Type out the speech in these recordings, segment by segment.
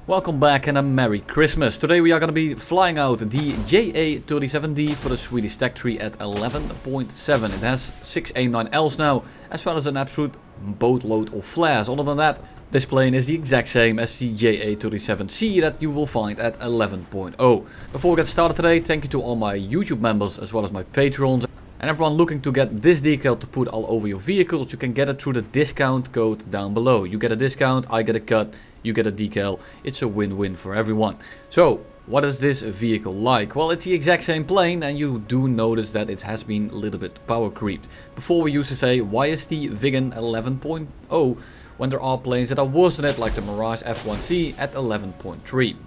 Welcome back and a Merry Christmas. Today we are going to be flying out the JA37D for the Swedish tech tree at 11.7. It has 6 AIM-9Ls now, as well as an absolute boatload of flares. Other than that, this plane is the exact same as the JA37C that you will find at 11.0. Before we get started today, thank you to all my YouTube members as well as my patrons. And everyone looking to get this decal to put all over your vehicles, you can get it through the discount code down below. You get a discount, I get a cut, you get a decal. It's a win-win for everyone. So, what is this vehicle like? Well, it's the exact same plane, and you do notice that it has been a little bit power creeped. Before we used to say, why is the Viggen 11.0 when there are planes that are worse than it, like the Mirage F1C at 11.3?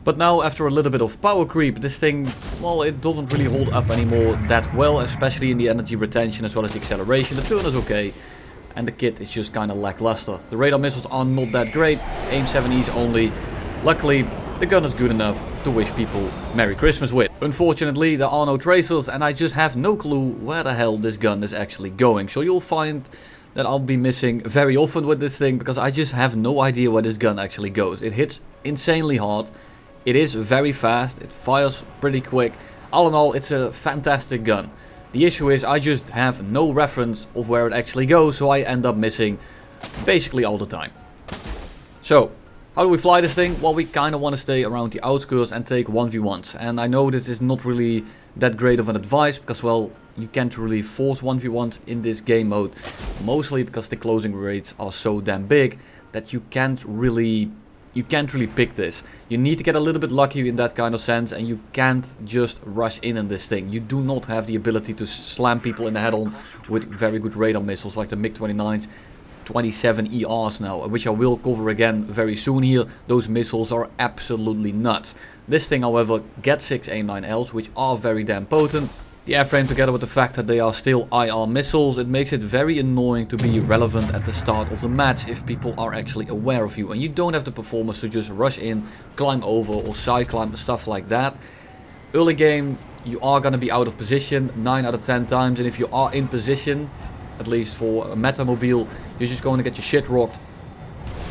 But now, after a little bit of power creep, this thing, well, it doesn't really hold up anymore that well, especially in the energy retention as well as the acceleration. The turn is okay, and the kit is just kind of lackluster. The radar missiles are not that great, AIM-7Es only. Luckily, the gun is good enough to wish people Merry Christmas with. Unfortunately, there are no tracers, and I just have no clue where the hell this gun is actually going. So you'll find that I'll be missing very often with this thing, because I just have no idea where this gun actually goes. It hits insanely hard. It is very fast, it fires pretty quick. All in all, it's a fantastic gun. The issue is I just have no reference of where it actually goes, so I end up missing basically all the time. So, how do we fly this thing? Well, we kind of want to stay around the outskirts and take 1v1s. And I know this is not really that great of an advice, because, well, you can't really force 1v1s in this game mode. Mostly because the closing rates are so damn big that you can't really pick this. You need to get a little bit lucky in that kind of sense, and you can't just rush in this thing. You do not have the ability to slam people in the head on with very good radar missiles like the MiG-29's 27 ERs now, which I will cover again very soon here. Those missiles are absolutely nuts. This thing, however, gets 6 AIM-9Ls, which are very damn potent. The airframe, together with the fact that they are still IR missiles, it makes it very annoying to be relevant at the start of the match if people are actually aware of you. And you don't have the performance to just rush in, climb over or side climb, stuff like that. Early game, you are going to be out of position 9 out of 10 times. And if you are in position, at least for a Metamobile, you're just going to get your shit rocked.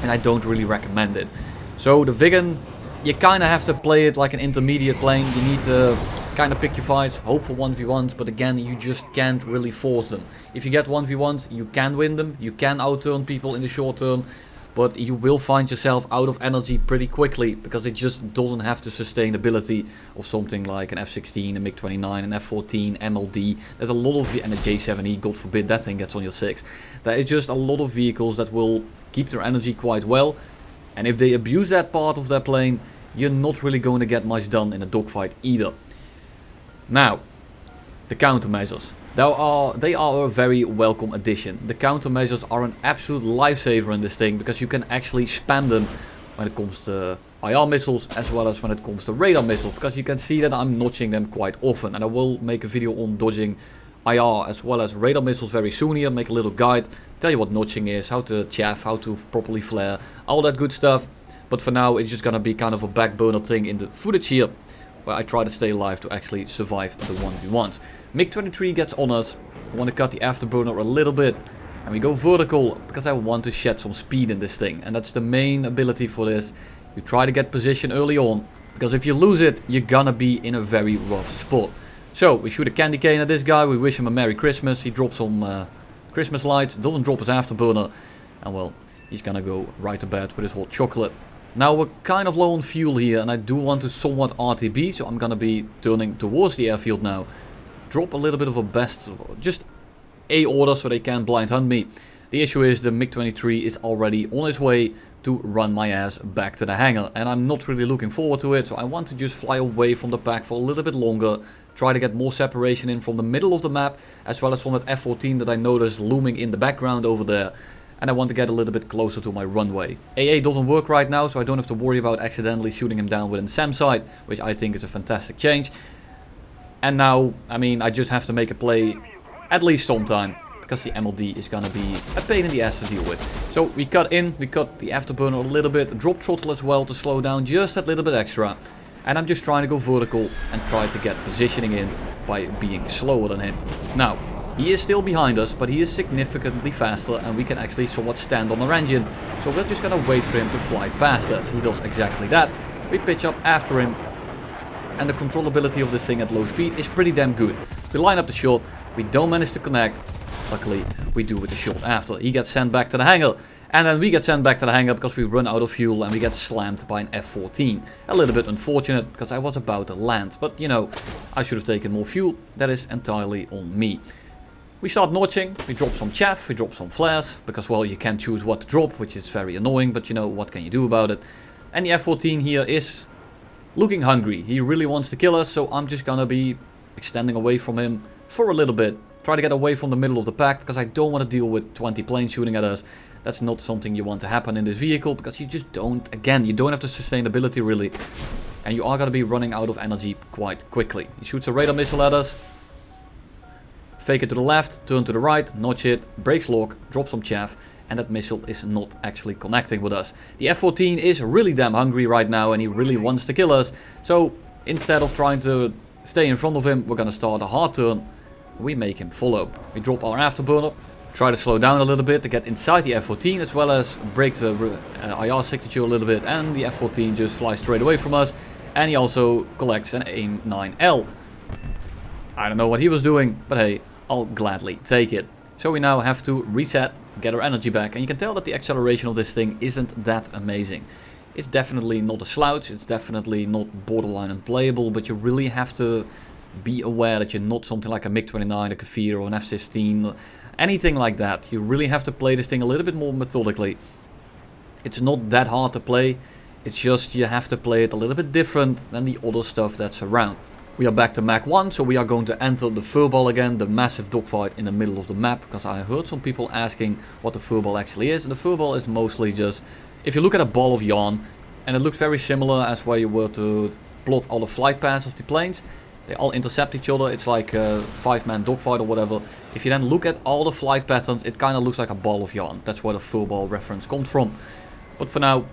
And I don't really recommend it. So the Viggen, you kind of have to play it like an intermediate plane. You need to kind of pick your fights, hope for 1v1s, but again, you just can't really force them. If you get 1v1s, you can win them, you can outturn people in the short term, but you will find yourself out of energy pretty quickly, because it just doesn't have the sustainability of something like an F-16, a MiG-29, an F-14, MLD. There's a lot of, and a J7E, God forbid that thing gets on your 6. There is just a lot of vehicles that will keep their energy quite well, and if they abuse that part of their plane, you're not really going to get much done in a dogfight either. Now, the countermeasures. They are a very welcome addition. The countermeasures are an absolute lifesaver in this thing, because you can actually spam them when it comes to IR missiles as well as when it comes to radar missiles, because you can see that I'm notching them quite often, and I will make a video on dodging IR as well as radar missiles very soon here, make a little guide, tell you what notching is, how to chaff, how to properly flare, all that good stuff. But for now, it's just gonna be kind of a back burner thing in the footage here, where I try to stay alive to actually survive the 1v1s. MiG-23 gets on us. I want to cut the afterburner a little bit. And we go vertical, because I want to shed some speed in this thing. And that's the main ability for this. You try to get position early on, because if you lose it, you're gonna be in a very rough spot. So, we shoot a candy cane at this guy. We wish him a Merry Christmas. He drops some Christmas lights. Doesn't drop his afterburner. And well, he's gonna go right to bed with his hot chocolate. Now we're kind of low on fuel here, and I do want to somewhat RTB, so I'm gonna be turning towards the airfield now. Drop a little bit of a best, just a order so they can blind hunt me. The issue is the MiG-23 is already on its way to run my ass back to the hangar, and I'm not really looking forward to it, so I want to just fly away from the pack for a little bit longer, try to get more separation in from the middle of the map, as well as from that F-14 that I noticed looming in the background over there. And I want to get a little bit closer to my runway. AA doesn't work right now, so I don't have to worry about accidentally shooting him down within SAM site, which I think is a fantastic change. And now, I mean, I just have to make a play at least sometime, because the MLD is gonna be a pain in the ass to deal with. So we cut in, we cut the afterburner a little bit, drop throttle as well to slow down just that little bit extra. And I'm just trying to go vertical and try to get positioning in by being slower than him. Now, He is still behind us, but he is significantly faster and we can actually somewhat stand on our engine. So we're just gonna wait for him to fly past us. He does exactly that. We pitch up after him. And the controllability of this thing at low speed is pretty damn good. We line up the shot, we don't manage to connect. Luckily, we do with the shot after. He gets sent back to the hangar. And then we get sent back to the hangar because we run out of fuel and we get slammed by an F-14. A little bit unfortunate because I was about to land. But you know, I should have taken more fuel. That is entirely on me. We start notching, we drop some chaff, we drop some flares. Because well, you can't choose what to drop, which is very annoying. But you know, what can you do about it? And the F-14 here is looking hungry. He really wants to kill us, so I'm just gonna be extending away from him for a little bit. Try to get away from the middle of the pack, because I don't want to deal with 20 planes shooting at us. That's not something you want to happen in this vehicle, because you just don't, again, you don't have the sustainability really. And you are gonna be running out of energy quite quickly. He shoots a radar missile at us. Fake it to the left, turn to the right, notch it, brakes lock, drop some chaff. And that missile is not actually connecting with us. The F-14 is really damn hungry right now and he really wants to kill us. So instead of trying to stay in front of him, we're gonna start a hard turn. We make him follow. We drop our afterburner, try to slow down a little bit to get inside the F-14 as well as break the IR signature a little bit. And the F-14 just flies straight away from us. And he also collects an AIM-9L. I don't know what he was doing, but hey, I'll gladly take it. So we now have to reset, get our energy back, and you can tell that the acceleration of this thing isn't that amazing. It's definitely not a slouch, it's definitely not borderline unplayable, but you really have to be aware that you're not something like a MiG-29, a Kfir or an F-16, anything like that. You really have to play this thing a little bit more methodically. It's not that hard to play, it's just you have to play it a little bit different than the other stuff that's around. We are back to Mach 1, so we are going to enter the furball again, the massive dogfight in the middle of the map, because I heard some people asking what the furball actually is, and the furball is mostly just, if you look at a ball of yarn, and it looks very similar as where you were to plot all the flight paths of the planes, they all intercept each other, it's like a 5-man dogfight or whatever. If you then look at all the flight patterns, it kind of looks like a ball of yarn. That's where the furball reference comes from. But for now,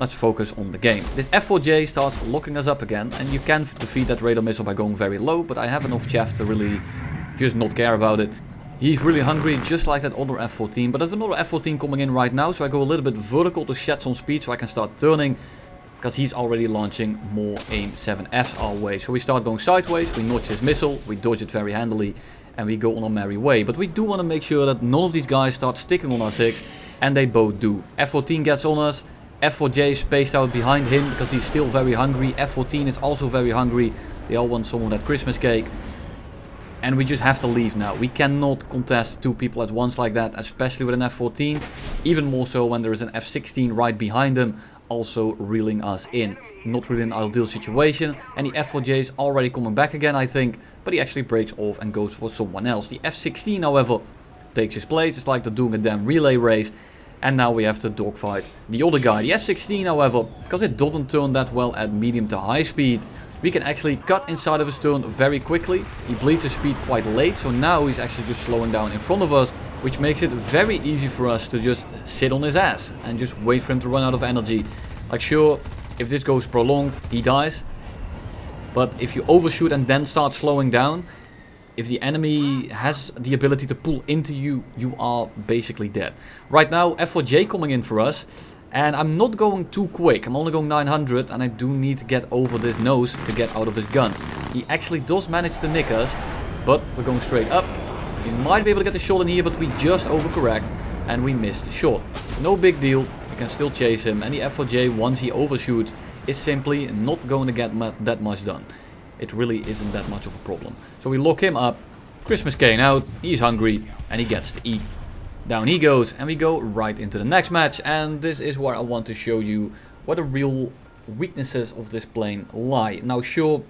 let's focus on the game. This F4J starts locking us up again, and you can defeat that radar missile by going very low, but I have enough chaff to really just not care about it. He's really hungry, just like that other F14, but there's another F14 coming in right now, so I go a little bit vertical to shed some speed so I can start turning, because he's already launching more AIM-7Fs our way. So we start going sideways, we notch his missile, we dodge it very handily, and we go on our merry way. But we do want to make sure that none of these guys start sticking on our 6, and they both do. F14 gets on us. F4J is spaced out behind him because he's still very hungry. F14 is also very hungry. They all want some of that Christmas cake. And we just have to leave now. We cannot contest 2 people at once like that, especially with an F14. Even more so when there is an F16 right behind them, also reeling us in. Not really an ideal situation. And the F4J is already coming back again, I think. But he actually breaks off and goes for someone else. The F16, however, takes his place. It's like they're doing a damn relay race. And now we have to dogfight the other guy. The F-16, however, because it doesn't turn that well at medium to high speed, we can actually cut inside of his turn very quickly. He bleeds his speed quite late, so now he's actually just slowing down in front of us, which makes it very easy for us to just sit on his ass and just wait for him to run out of energy. Like sure, if this goes prolonged, he dies. But if you overshoot and then start slowing down, if the enemy has the ability to pull into you, you are basically dead. Right now, F4J coming in for us. And I'm not going too quick. I'm only going 900 and I do need to get over this nose to get out of his guns. He actually does manage to nick us, but we're going straight up. We might be able to get the shot in here, but we just overcorrect and we missed the shot. No big deal. We can still chase him. And the F4J, once he overshoots, is simply not going to get that much done. It really isn't that much of a problem. So we lock him up, Christmas cane out, he's hungry, and he gets to eat. Down he goes, and we go right into the next match. And this is where I want to show you what the real weaknesses of this plane lie. Now sure,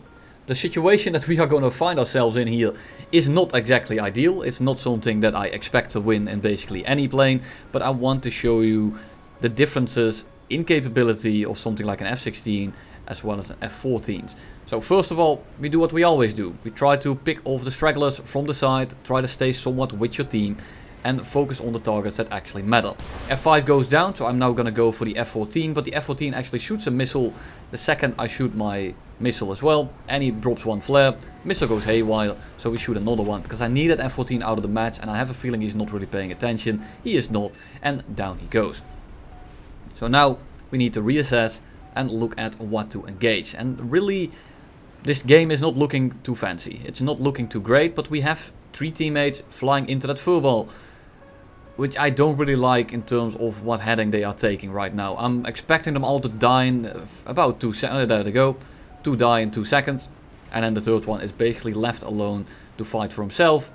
the situation that we are going to find ourselves in here is not exactly ideal. It's not something that I expect to win in basically any plane. But I want to show you the differences in capability of something like an F-16 as well as an F-14s. So first of all, we do what we always do. We try to pick off the stragglers from the side, try to stay somewhat with your team. and focus on the targets that actually matter. F5 goes down, so I'm now going to go for the F14, but the F14 actually shoots a missile the second I shoot my missile as well, and he drops one flare, missile goes haywire, so we shoot another one, because I needed F14 out of the match, and I have a feeling he's not really paying attention. He is not, and down he goes. So now we need to reassess and look at what to engage, and really this game is not looking too fancy, it's not looking too great, but we have 3 teammates flying into that furball, which I don't really like in terms of what heading they are taking right now. I'm expecting them all to die in about 2 seconds. There they go. 2 die in 2 seconds. And then the third one is basically left alone to fight for himself.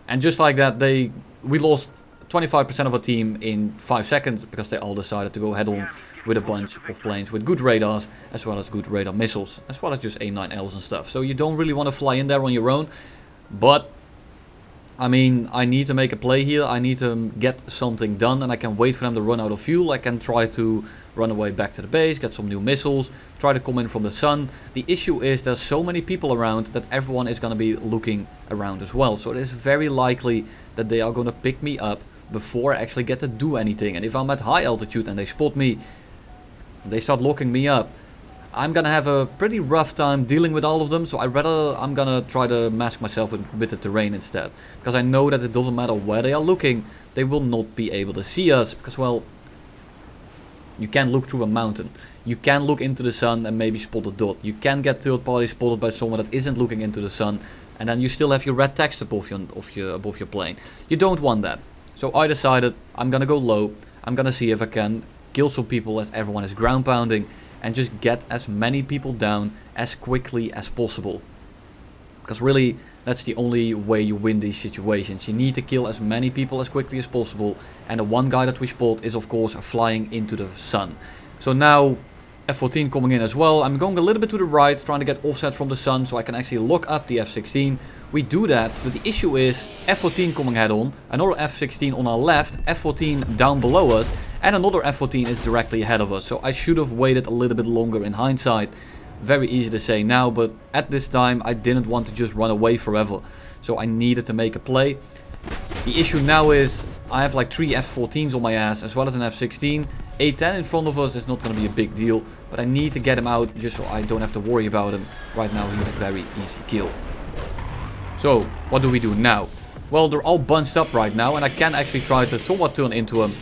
And just like that, we lost 25% of our team in 5 seconds because they all decided to go head on with a bunch of planes with good radars, as well as good radar missiles, as well as just AIM-9Ls and stuff. So you don't really want to fly in there on your own, but I mean, I need to make a play here, I need to get something done, and I can wait for them to run out of fuel. I can try to run away back to the base, get some new missiles, try to come in from the sun. The issue is there's so many people around that everyone is going to be looking around as well. So it is very likely that they are going to pick me up before I actually get to do anything. And if I'm at high altitude and they spot me, they start locking me up, I'm gonna have a pretty rough time dealing with all of them, so I'm gonna try to mask myself with the terrain instead. Because I know that it doesn't matter where they are looking, they will not be able to see us. Because, well, you can look through a mountain. You can look into the sun and maybe spot a dot. You can get third party spotted by someone that isn't looking into the sun, and then you still have your red text above your plane. You don't want that. So I decided I'm gonna go low. I'm gonna see if I can kill some people as everyone is ground pounding, and just get as many people down as quickly as possible. Because really, that's the only way you win these situations. You need to kill as many people as quickly as possible. And the one guy that we spot is of course flying into the sun. So now F14 coming in as well. I'm going a little bit to the right, trying to get offset from the sun so I can actually lock up the F16. We do that, but the issue is F14 coming head on, another F16 on our left, F14 down below us, and another F14 is directly ahead of us. So I should have waited a little bit longer in hindsight. Very easy to say now, but at this time I didn't want to just run away forever. So I needed to make a play. The issue now is I have like 3 F14s on my ass as well as an F16. A10 in front of us is not going to be a big deal, but I need to get him out just so I don't have to worry about him. Right now he's a very easy kill. So what do we do now? Well, they're all bunched up right now and I can actually try to somewhat turn into them.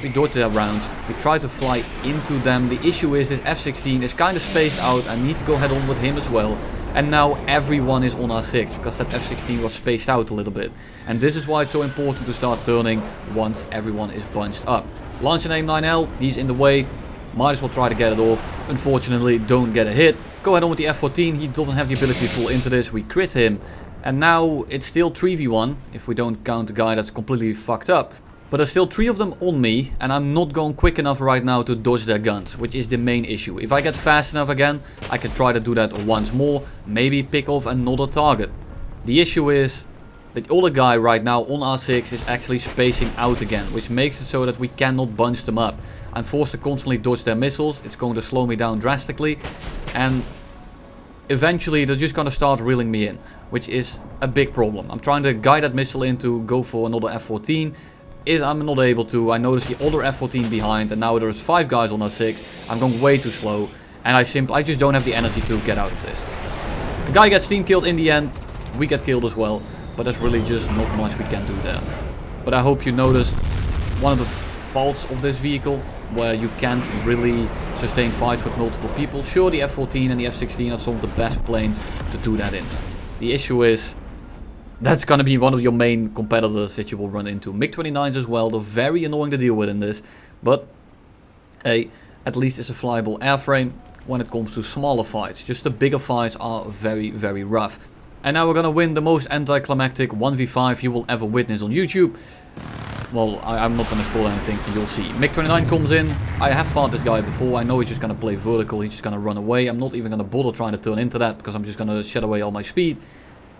We dodge their rounds, we try to fly into them. The issue is this F16 is kind of spaced out. I need to go head on with him as well. And now everyone is on R6 because that F16 was spaced out a little bit. And this is why it's so important to start turning once everyone is bunched up. Launch an AIM-9L, he's in the way. Might as well try to get it off. Unfortunately, don't get a hit. Go ahead on with the F14, he doesn't have the ability to pull into this. We crit him. And now it's still 3v1 if we don't count the guy that's completely fucked up. But there's still 3 of them on me, and I'm not going quick enough right now to dodge their guns, which is the main issue. If I get fast enough again, I can try to do that once more, maybe pick off another target. The issue is that the other guy right now on R6 is actually spacing out again, which makes it so that we cannot bunch them up. I'm forced to constantly dodge their missiles, it's going to slow me down drastically, and eventually they're just going to start reeling me in, which is a big problem. I'm trying to guide that missile in to go for another F14. I'm not able to. I notice the other F14 behind, and now there's 5 guys on R6. I'm going way too slow, and I just don't have the energy to get out of this. The guy gets team killed in the end. We get killed as well, but there's really just not much we can do there. But I hope you noticed one of the faults of this vehicle, where you can't really sustain fights with multiple people. Sure, the F14 and the F16 are some of the best planes to do that in. The issue is that's going to be one of your main competitors that you will run into. MiG-29s as well, they're very annoying to deal with in this. But, hey, at least it's a flyable airframe when it comes to smaller fights. Just the bigger fights are very, very rough. And now we're going to win the most anticlimactic 1v5 you will ever witness on YouTube. Well, I'm not going to spoil anything, you'll see. MiG-29 comes in. I have fought this guy before. I know he's just going to play vertical. He's just going to run away. I'm not even going to bother trying to turn into that because I'm just going to shed away all my speed.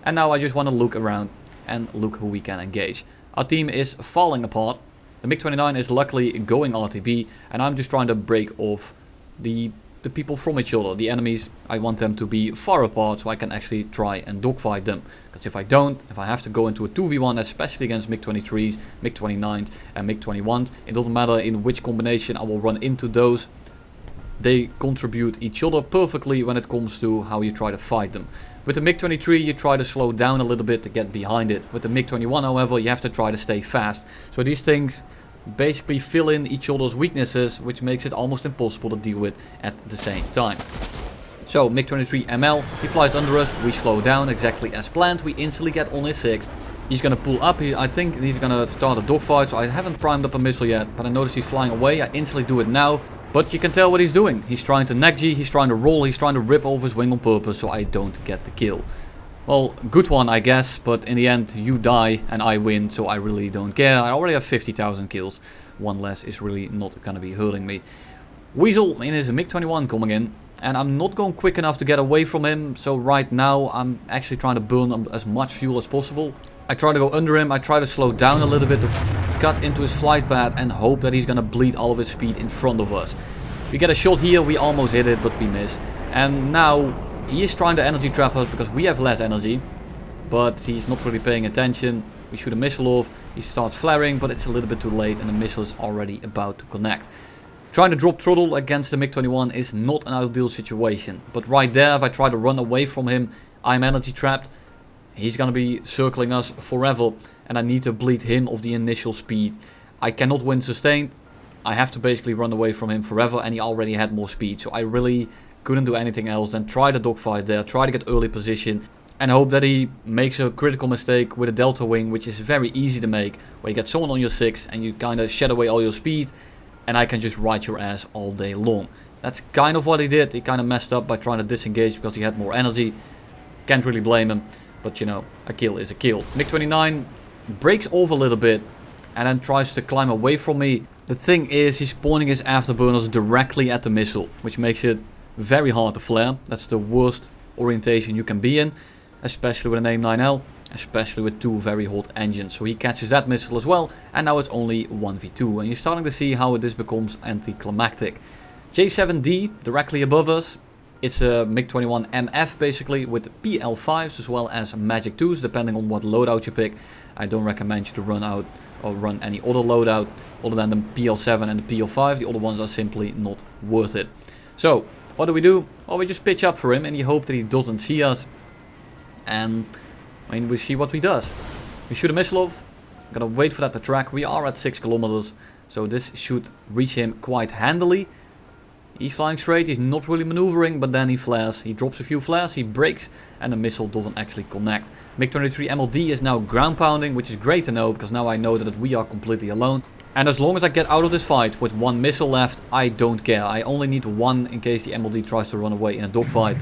And now I just want to look around and look who we can engage. Our team is falling apart. The MiG-29 is luckily going RTB, and I'm just trying to break off the the people from each other. The enemies, I want them to be far apart so I can actually try and dogfight them. Because if I don't, if I have to go into a 2v1, especially against MiG-23s, MiG-29s and MiG-21s, it doesn't matter in which combination I will run into those. They contribute each other perfectly when it comes to how you try to fight them. With the MiG-23 you try to slow down a little bit to get behind it. With the MiG-21 however you have to try to stay fast. So these things basically fill in each other's weaknesses, which makes it almost impossible to deal with at the same time. So MiG-23 ML, he flies under us, we slow down exactly as planned, we instantly get on his 6. He's gonna pull up, I think he's gonna start a dogfight, so I haven't primed up a missile yet, but I notice he's flying away, I instantly do it now. But you can tell what he's doing. He's trying to neck G, he's trying to roll, he's trying to rip off his wing on purpose so I don't get the kill. Well, good one I guess, but in the end you die and I win, so I really don't care. I already have 50,000 kills. One less is really not gonna be hurting me. Weasel in his MiG-21 coming in, and I'm not going quick enough to get away from him, so right now I'm actually trying to burn as much fuel as possible. I try to go under him, I try to slow down a little bit to cut into his flight path and hope that he's gonna bleed all of his speed in front of us. We get a shot here, we almost hit it, but we miss. And now he is trying to energy trap us because we have less energy, but he's not really paying attention. We shoot a missile off, he starts flaring, but it's a little bit too late and the missile is already about to connect. Trying to drop throttle against the MiG-21 is not an ideal situation, but right there if I try to run away from him, I'm energy trapped. He's gonna be circling us forever and I need to bleed him of the initial speed. I cannot win sustained. I have to basically run away from him forever and he already had more speed. So I really couldn't do anything else than try the dogfight there, try to get early position and hope that he makes a critical mistake with a delta wing, which is very easy to make, where you get someone on your 6 and you kind of shed away all your speed and I can just ride your ass all day long. That's kind of what he did. He kind of messed up by trying to disengage because he had more energy. Can't really blame him. But you know, a kill is a kill. MiG-29 breaks off a little bit and then tries to climb away from me. The thing is, he's pointing his afterburners directly at the missile, which makes it very hard to flare. That's the worst orientation you can be in, especially with an AIM-9L, especially with two very hot engines. So he catches that missile as well, and now it's only 1v2. And you're starting to see how this becomes anticlimactic. JA37D directly above us. It's a MiG-21 MF basically with PL5s as well as Magic 2s depending on what loadout you pick. I don't recommend you to run out or run any other loadout other than the PL7 and the PL5. The other ones are simply not worth it. So what do? Well, we just pitch up for him and you hope that he doesn't see us. And I mean, we see what he does. We shoot a missile off. Gotta wait for that to track. We are at 6 kilometers, so this should reach him quite handily. He's flying straight, he's not really maneuvering, but then he flares. He drops a few flares, he breaks, and the missile doesn't actually connect. MiG-23 MLD is now ground pounding, which is great to know, because now I know that we are completely alone. And as long as I get out of this fight with one missile left, I don't care. I only need one in case the MLD tries to run away in a dogfight.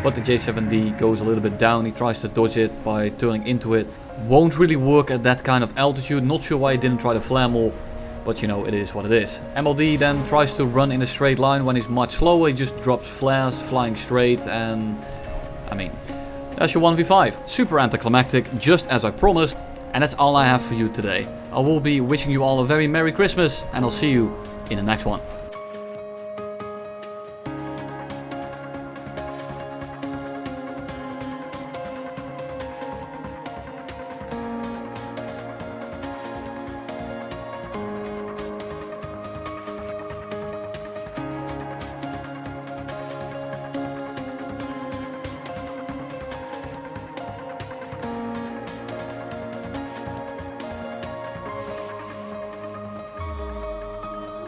But the J7D goes a little bit down, he tries to dodge it by turning into it. Won't really work at that kind of altitude, not sure why he didn't try to flare more. But you know, it is what it is. MLD then tries to run in a straight line when he's much slower. He just drops flares, flying straight, and I mean, that's your 1v5. Super anticlimactic, just as I promised. And that's all I have for you today. I will be wishing you all a very Merry Christmas, and I'll see you in the next one.